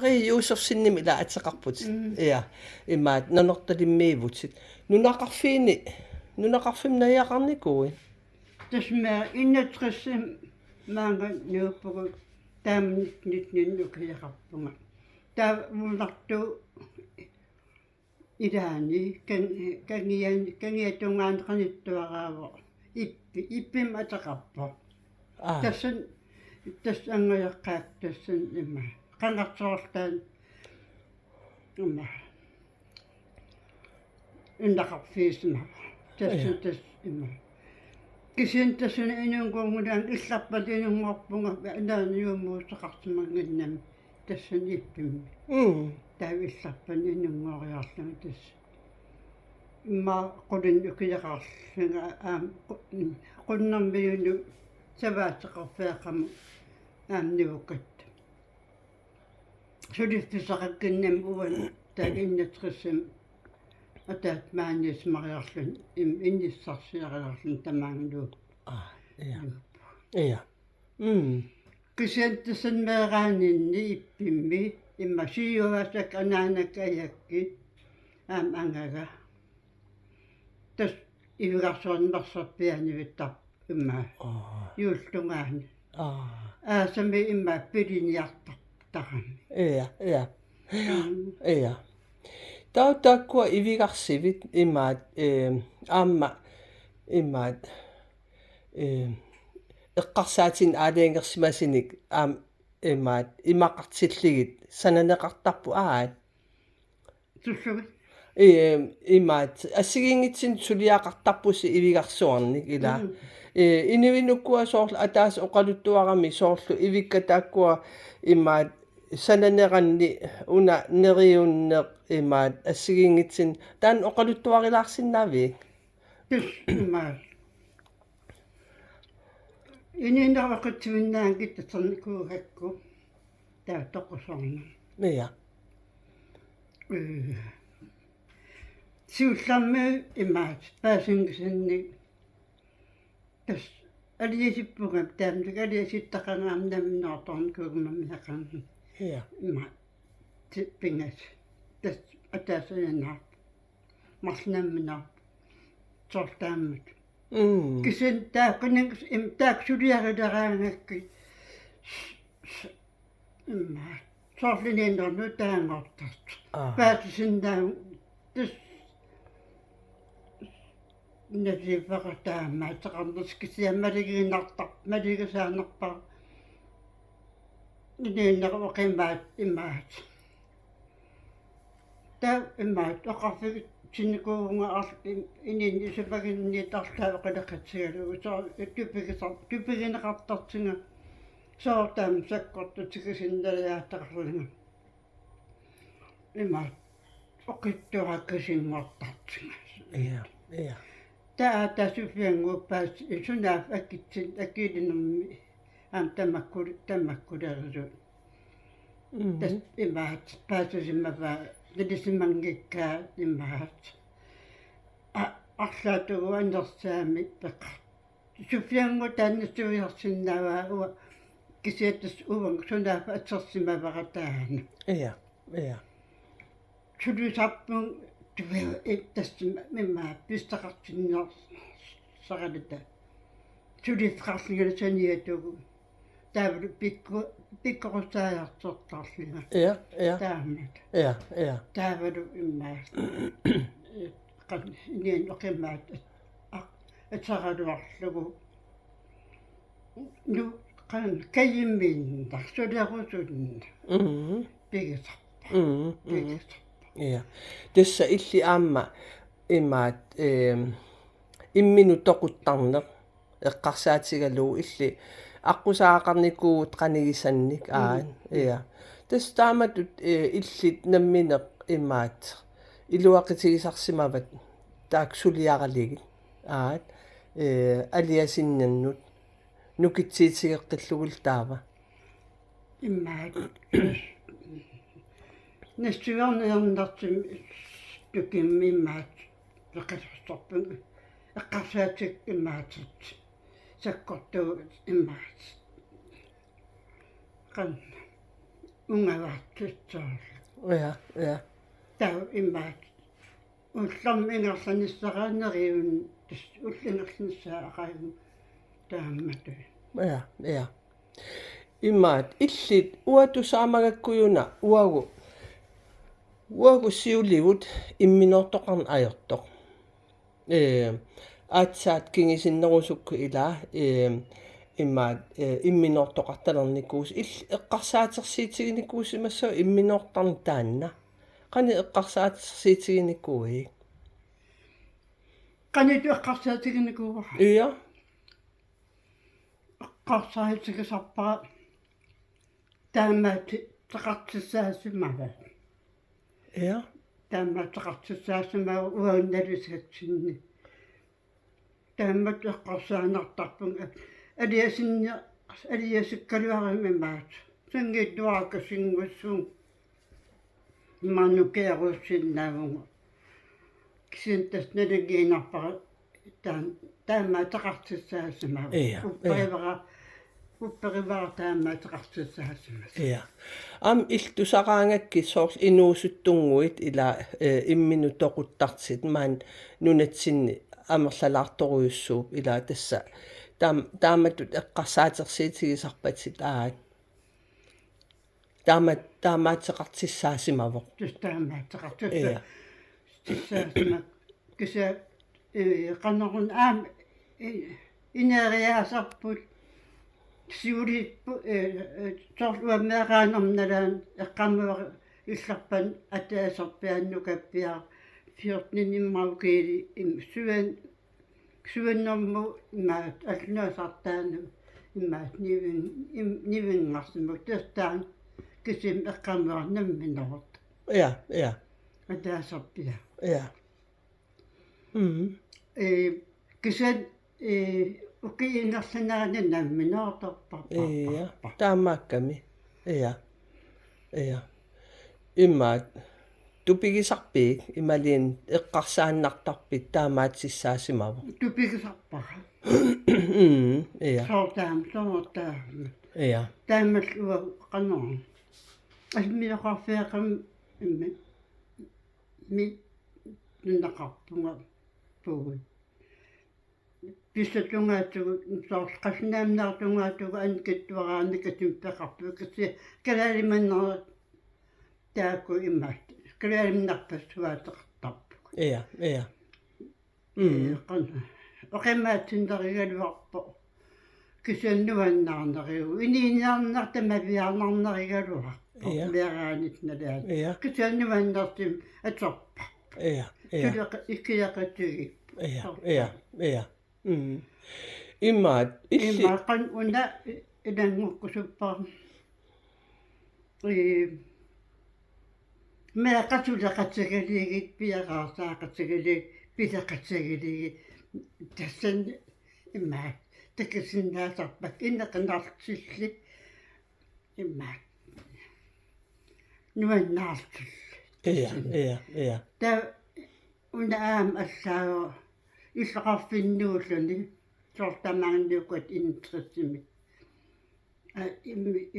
Qiusorsinnim ilaatseqarput ia imaat nanertalimmiivutsit nunaqarfim najaaqarnikui tasmaa innatrissam maanga nuuppugu taamnitnitninnu kiaqarpunga taavullartu ilaani kangiatungaanqanittuaraavo ippim ataqarpo tassan tassangajaqqaak tassan imma qangarsoortaan imma innaqarfiisma tassan tas imma kisian tassan inunguungulaan illarpatinunngorpunga naaniumuuseqartumangannam tassan ippimmi taavillарпан инунгориарлугу тас имма qulin ukijaqarlunga qunnermiunu savaatеқарфиақаму аамнивуккат сулиффисақаккиннам уван таиннатриссам атаат маанис мариарлун инниссарсиариарлун тамаангнуу ia кисиантассан меераанинни иппимми имма сиюасак анаанакаякки аам ангага тас ивигарсуарнерсарпианивиттар имма юуллунгаани аасами имма пилиниартартарами ia tautakkua ivigarsivit imaat aamma imaat eqqarsaatin aaliangersimasinik aam imaat imaqartilligit sananeqartarpu aat tussugit imaat assigingitsin suliaqartarpusi ivigarsuarnik ila inivinukkua soorlu ataas oqaluttuarami soorlu ivikkataakkua imaat sananeranni una neriunneq imaat assigingitsin taan oqaluttuarilaarsinnaavik tus imma ининнеравақутсивиннаангит тассарникуугакку таа тоқусорна ia сиулларми имаат паасингисанни тас алиасиппугам таамник алиаситтақангаамнаминнаарторн куугмамиақарни ia имма типпингас тас атаасаянаа марлнамминаа сортааммат кисен тааккуннак таак сулиарилераангакки имма соорлининнерну таангортарт паатисиннаа тус нэрифакатаамаа тақарнерс кисиаммалигинартар малигисаанерпар ниннеровоқимаат имаат таа имаат оқарфигит синникуунга инин исупагинниитарлаа оқалеқатсигалугу соо тупигинеқартартинга соортаам саккорту тикисинналиааттақарлунга имаат оқиттуараккасингуартартинга ia таа тасуфиангууппаас исунаав аккитсин аккилинерми аам тамаккулерсу тас имаат паасусиммапаа нэлисиммангиккаа имаат арлаатугу анерсаами пеқа суфиангу тааннастуиарсиннааваа уа кисиаттас уван сунаав атсерсимаваратаана ia сулисарпун тувэ эттассима мимма пистақартиннер саралата сулиффақарлигаласаниатугу таавлу пиккорусааяартортарлига ia таамат ia таавалу иммаа qan ниан оқимаат атсаралуарлугу ну qan кайиммин тарсулиарусунна пигисарпа ia tassa illi aamma imaat imminu toquttarneq eqqarsaatigaluu illi аққусаақарникуут қаниgissanник аан ia тас тааматут илlit намминеқ имаат илуақитигисарсимават таак сулиаралигит аат алиасиннаннут нукитсиитигеққиллугул таава иммаат настуарнеернартим тукиммимаат пеқалерторпун эққарсаатик иммаатит саккортуу иммаат qan ungavaartutsaar ja tau immaat уллам ингерланissaraaneriun тас уллингерланissaa aqaagum тааммату ja имаат илlit уатусаамагаkkuyuna уагу сиулигут имминортоқарна ajortoq аатсаат кингисиннерусукку илаа имаат имминортоқарталерникуус эққарсаатерсиитигиникуус имассаа имминортарни таанна qani эққарсаатерсиитигиникуи qanitу эққарсаатигиникууа иа эққарсаатигисарпара таамаати теқартиссаасимава иа таамаати теқартиссаасимава уаунналисатсинни тааммат эққарсаанартарпун алиасиккалуаримимаат сангиттуаакасингуссуун манукеаруссиннаавунга кисинтас налигиинарпара таамаатеқартиссаасимава упперивара таамаатеқартиссаасимас иа ам иллтусараангакки соорл инуусуттунгуит ила имминутоқуттартит маан нунатсинни амерлалаарторуйуссууп ила тасса тааматут эққарсаатерсиитигисарпатит аат таамаатеқартиссаасимавоқ таамаатеқартиссаа тиссаасима киса qannerun aam ineriaasarput siulippu torluammeaqaanernalaan eqqammuaq илларпан атаасарпианнукаппиа фиортнинниммаугиили суаннэрму имаат аллунаасартаану имаат нивингарсиму тастаан кисим эққаммуарнамминерут ja атаасарпиа ja кисан укиинерланааниnnammineortorparpa ja таамаакками ja имаат тупигисарпиик ималиин эққарсааннартарпит таамаатсиссаасимава тупигисарпара ja соортаа ja таамаллуа qannerun асмиоқарфиақам ми нуннақарпунга пугут писсатунгаатугу соорл қаснаамнаартунгаатугу анкиттуарааникатим пеқарпу кисси калаалиманнера таакку иммаат калаалимнарпассуаатеқартарпу ja қана оқимаатсиндеригалуарпо кисианнуаннаарнериу иниинаарнартамавиаарнарнеригалуарпо меараанит налаат кисианнуаннартим аторпа ja иккиақатиги ja имаат илли имақан уна илангуккусуппаа меақатулеқатсагалиигит пиараарсаақатсагалииг пилеқатсагалиигит тассан имаат такисиннаасарпак иннеқинартилли имаат нуаннаартил ja та унаам аллааго иллеқарфиннууллуни сортамааннуукат интерсими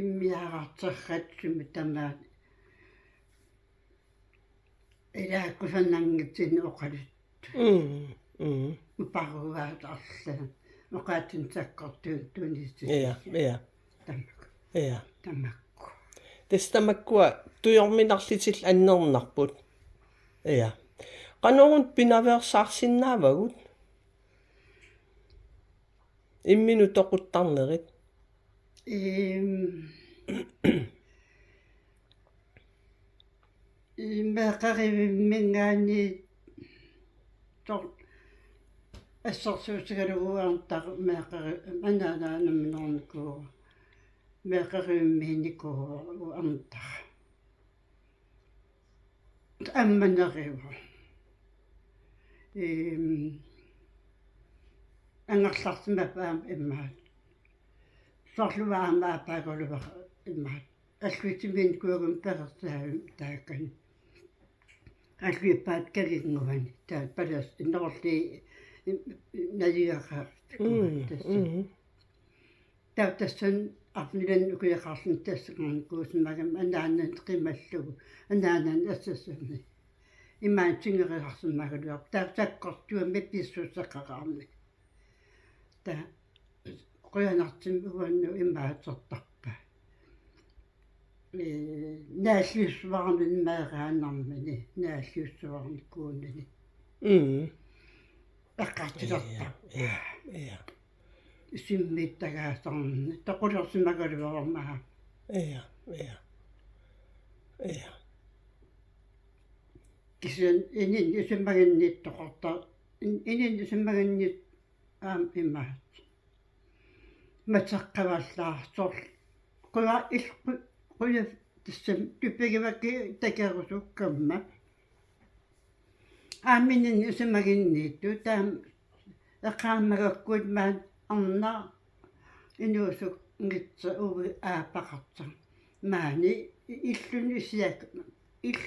иммиараартерратсуми тамаат илааккусаннангитсини оқалут упаруаат арлаа оқаатин саккортуун тунисси ja тамакку тестамаккуа туйорминарлитил аннернарпут ja qanurun pinaversarsinnaavagут имминутоқуттарнерит иммеқаривиммингаани тор ассорсуусигалугуарнтар меқари анаанаанамминерникуу меқаривимминикуу уарнтар амманериу ангерлартимапаам иммаат сорлуваамаапааголуга иммаат аллуитимин куагум персаавим тааккан аллуиппаат калингувани таат палас иннерли налиаха тассан арнилан укиақарлун тассакан куусмагам анааннан қималлугу анаанан ассассани имаан тингериарсимагалуар тааккортуами писсуусаққараарми та қуянартим уанну имаатертарпа нааллиуссуарнин маагааннармини нааллиуссуарни куунани аққартилартар ja симмиттагаасарни тоқулерсимагалуармаа ja кисен инин юсиммагинниттоқарта инин юсиммагиннит имаат матеққаваллаартор қуа илқу қуя тиссам туппигивакки такерусуккамма ааминин юсиммагиннитту таам эққааммагаккуит маан арна инуусук ngitsa uvi aapaqarta maani illuni siak ill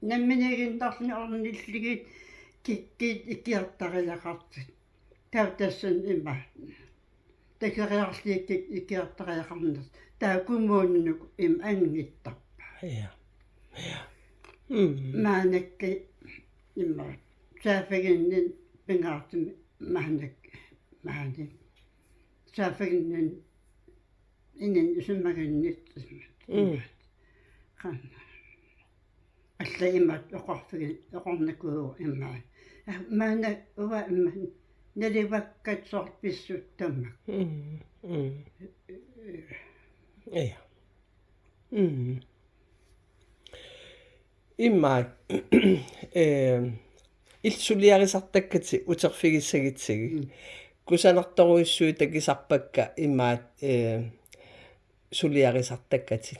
намминагин тарни орниллигит киккит икиартариақарtit таутассан има такериарлииккит икиартариақарнас таакумууннук им ангиттарпа ja маанакки имма саафагиннин пингаартими маани саафагиннин инин усиммагиннит қан алла имат оқарфигин оқорнакуу иммаа маана уа имма наливаккат сорписсуттаммак ja иммаа иллсулиарисартаккати утерфигиссагитсиги кусанарторуиссуи такисарпакка имаат сулиарисартаккати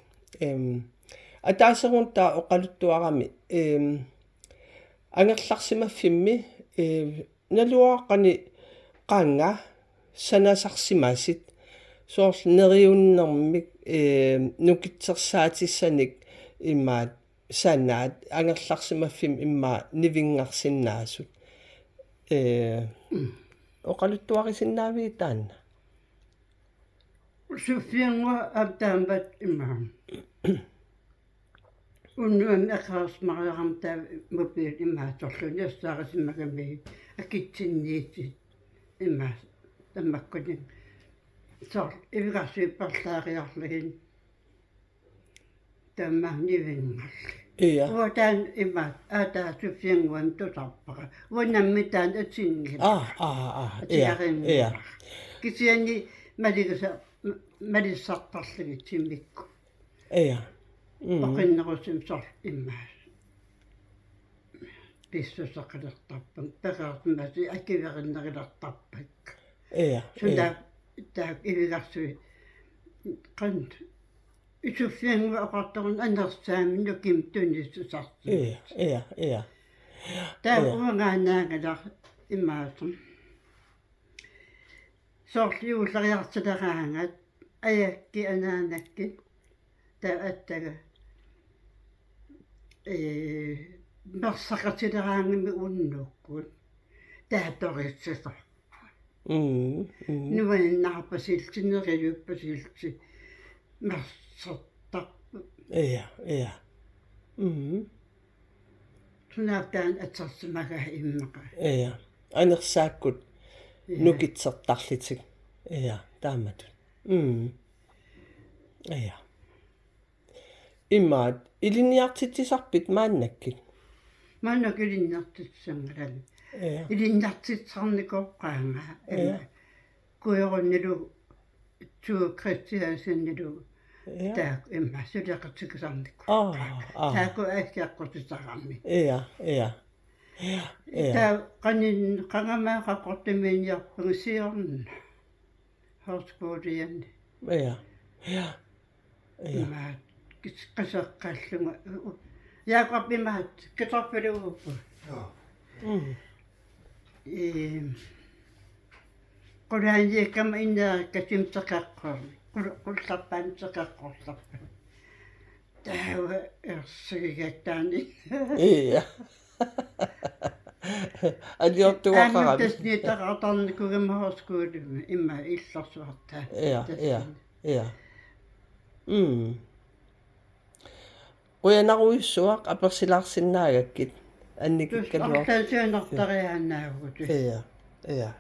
атаасерунтаа оқалуттуарами ангерларсимаффимми налуааққани qaanga санасарсимасит соорл нериуннэрмик нукитсерсаатиссаник имаат санаат ангерларсимаффим иммаа нивингарсиннаасут оқалуттуарисиннаавии таанна суффиангуа аптаамбат имаам уннуам эқарсмариарам таа мопиил имааторлуни ассаарисимагами акитсинниити имаа таммаккунин соор ивигарсуиппарлаариарлигин таммаанивингал ja уатаан имаат аатаа суффиангуам тутарпара уаннаммитаан атсингил ja кисиани малиссартарлуги тиммикку ja оқиннерусим сор иммаас писсусақалертарпам пеқаартмаси акивериннерилартарпак ja сунда таа ивигарсуи қанд исуффиангуа оқарторун анерсаамин нуким туниссусарти ja таа уангаанаангалар имаасум соорлиуллериартилераангат аякки анаанакки таа аттага мерсақатилераангими уннуккут тааторитсисар нуаннарпасилтинериуппасилти мерсертарпу ja тунаатаан атсарсимага иммака ja анерсааккут нукитсертарлитик ja тааматут ja иммаат илиниартитсисарпит мааннаккит маннакилиннартитсангалами ja илиннартитсарникоққаанга куйоруннилу туу кристиасиннилу ja таак имма сулеқатсикисарникку тааку аакиаққутисарами ja таа канин қангамаа қаққортиминиарпугу сиорна хоскоодиан ja имма кисқасаққаллунга яақаппимаат китарпилууппу qulaaniikkama inneerikkasimteqaqqorni qullarpaanteqaqqorlarpa taawa ersigigattaani ja aliortuaqarami tasniitaqartarnikugimahorskuulumi imma illersuartaa ja Quyanaruyussuaq apersilaarsinnaagakkit tus annikikkaluar ortaasuanartariaannaagut ia ia